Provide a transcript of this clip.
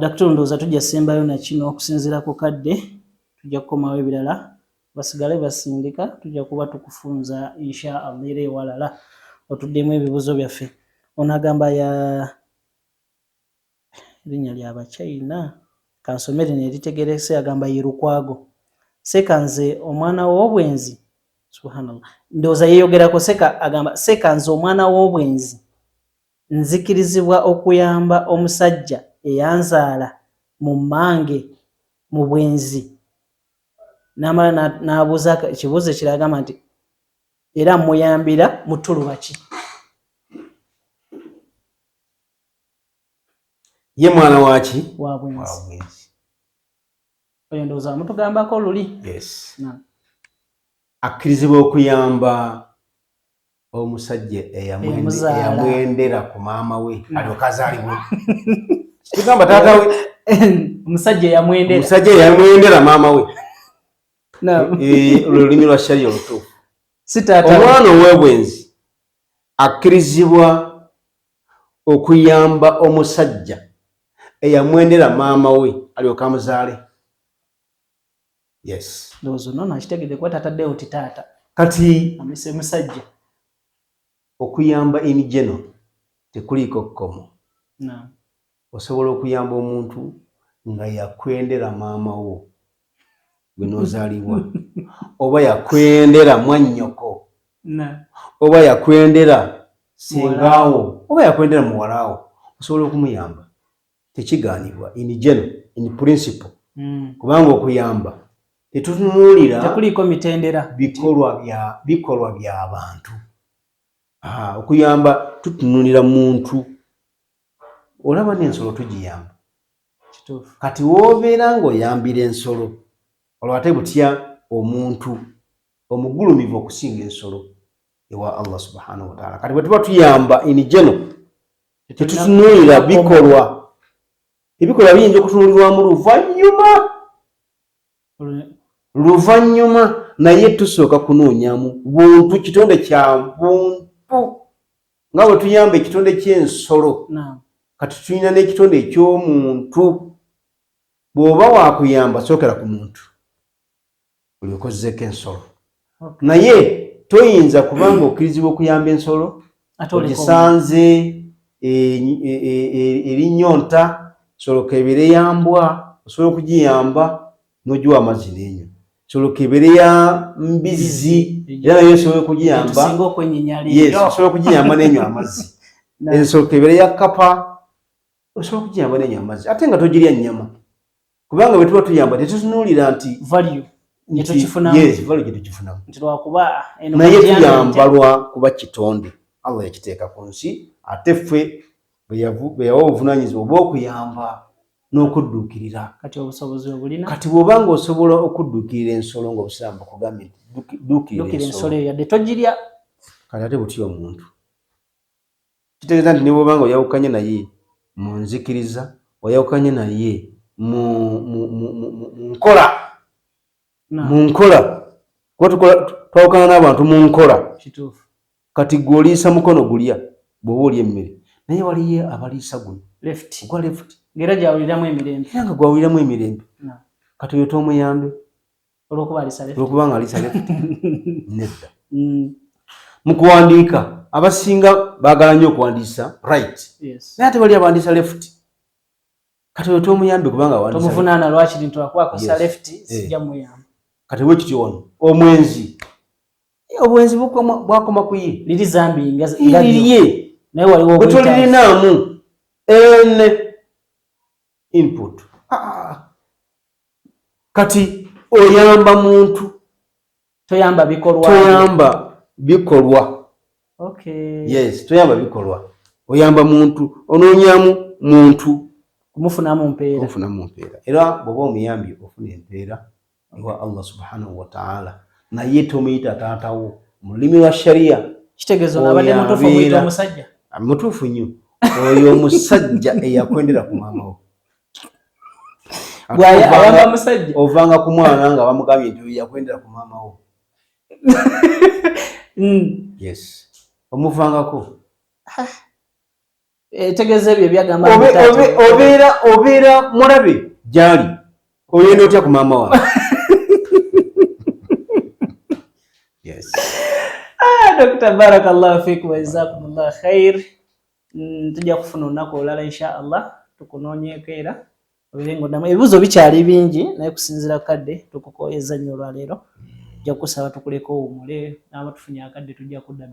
Dr. Ndooza tujja sembayo na kino okusinziira ku kadde tujja kukomawo ebirala basigale basindika tujja kuba tukufunza insha Allah era ewalala otuddemu ebibuzo byaffe. Ono agamba ya linnya ly'Abachina kansomere ne litegerese agamba Yerukwago. Seka nze omwana w'obwenzi subhanallah ndooza yeeyogerako seka agamba seka nze omwana w'obwenzi nzikirizibwa okuyamba omusajja eyanzaala mu mmange mu bwenzi. N'amala n'abuuza ekibuuzo ekiragamba nti era muyambira mu ttuluba ki? Ye mwana waki? Wa bwenzi. Oyo ndowooza mutugambako luli. Yes. Akkirizibwa okuyamba omusajja eyamwendera ku maama we alyoka azaalibwa. Kigamba taata we. Omusajja eyamwendera maama we. Olulimi lwa sharia olutuufu. Omwana ow'obwenzi akkirizibwa okuyamba omusajja eyamwendera maama we alyoka amuzaale. Yes. Ndowooza nono akitegedde kuba tataddewo ti taata. Kati amise musajja. Okuyamba in general tekuliiko kkomo. Naam. Osobola okuyamba omuntu nga yakwendera maama wo gwe n'ozaalibwa oba yakwendera mwannyoko oba yakwendera sengaawo oba yakwendera muwalaawo osobola okumuyamba. Tekigaanibwa in general, in principle. Kubanga okuyamba tetutunuulira tekuliiko mitendera bikolwa by'abantu. Okuyamba tutunuulira muntu. Olaba n'ensolo tugiyamba. Kituufu. Kati w'obeera ng'oyambira ensolo olwo ate butya omuntu omugulumivu okusinga ensolo ewa Allah subhanahu wa ta'ala. Kati bwe tuba tuyamba in general tetutunuulira bikolwa. Ebikolwa biyinza okutunuulirwamu luvannyuma naye tusooka kunoonyamu buntu, kitonde kya buntu. Nga bwe tuyamba ekitonde ky'ensolo kati tulina n'ekitonde eky'omuntu. Bw'oba wakuyamba sookera ku muntu buli okozzeeko ensolo. Naye toyinza kubanga okkirizibwa okuyamba ensolo ogisanze erinyonta soloka ebeere ya mbwa osobola okugiyamba n'ogiwa amazzi n'enywa. Soloka ebeere ya mbizzi era nayo osobola okugiyamba. Yes, osobola okugiyamba n'enywa amazzi. Soloka ebeere ya kkapa osobola okugiyamba n'enywa amazzi ate nga togirya nnyama. Kubanga bwe tuba tuyamba tetutunuulira nti value gye tukifunamu. Naye tuyamba lwa kuba kitonde Allah yakiteeka ku nsi ate ffe bwe yawa obuvunaanyizibwa obw'okuyamba n'okudduukirira. Kati bw'oba ng'osobola okudduukirira ensolo ng'obusiraamu bakugambye nti dduukirira ensolo yadde togirya. Kati ate butya omuntu kitegeeza nti ne bw'oba nga oyawukanye naye mu nzikiriza oyawukanye naye mu nkola kuba twawukana n'abantu mu nkola. Kati gwe oliisa mukono gulya bw'oba olya emmere naye waliyo abaliisa guno ogwa left ng'era gyawuliramu emirembe era nga gwawuliramu emirembe. Kati oyo tomuyambe olw'okuba nga aliisa left. Nedda. Mu kuwandiika abasinga baagala nnyo okuwandiisa right naye ate bali abawandiisa left. Kati oyo tomuyambe kubanga awandiisa tomuvunaana lwaki ntwakubakosa left sijja muyamba. Kati bwe kityo wano omwenzi obwenzi bwakoma ku ye liri zambi liriye naye waliwo bwe tolirinaamu input. Kati oyamba muntu toyamba bikolwa. Okay. Yes, toyamba bikolwa. Oyamba muntu onoonyamu muntu kumufunamu mpeera. Era bw'oba omuyambi ofuna empeera ewa Allah subhanahu wa ta'ala naye tomuyita taatawo mu lulimi lwa sharia. Kitegeeza abadde mutuufu omuyita omusajja. Mutuufu nnyo oyo omusajja eyakwendera ku maama wo. Ayamba musajja ovanga ku mwana nga bamugambye nti oyo yakwendera ku maama wo. Yes, omuvangako Tegeze ebyo byagamba obeera mulabe gyali oyenda otya ku maama wawe. Yes. Dr. Barakallahu fikum wa jazakumullahu khair. Tujja kufuna olunaku olulala insha Allah tukunoonyeeko era obirengo namu ebibuzo bikyali bingi naye kusinzira kadde tukukoyeza nnyo olwaleero tujja kusaba tukuleko omule n'abatufunye akadde tujja kudda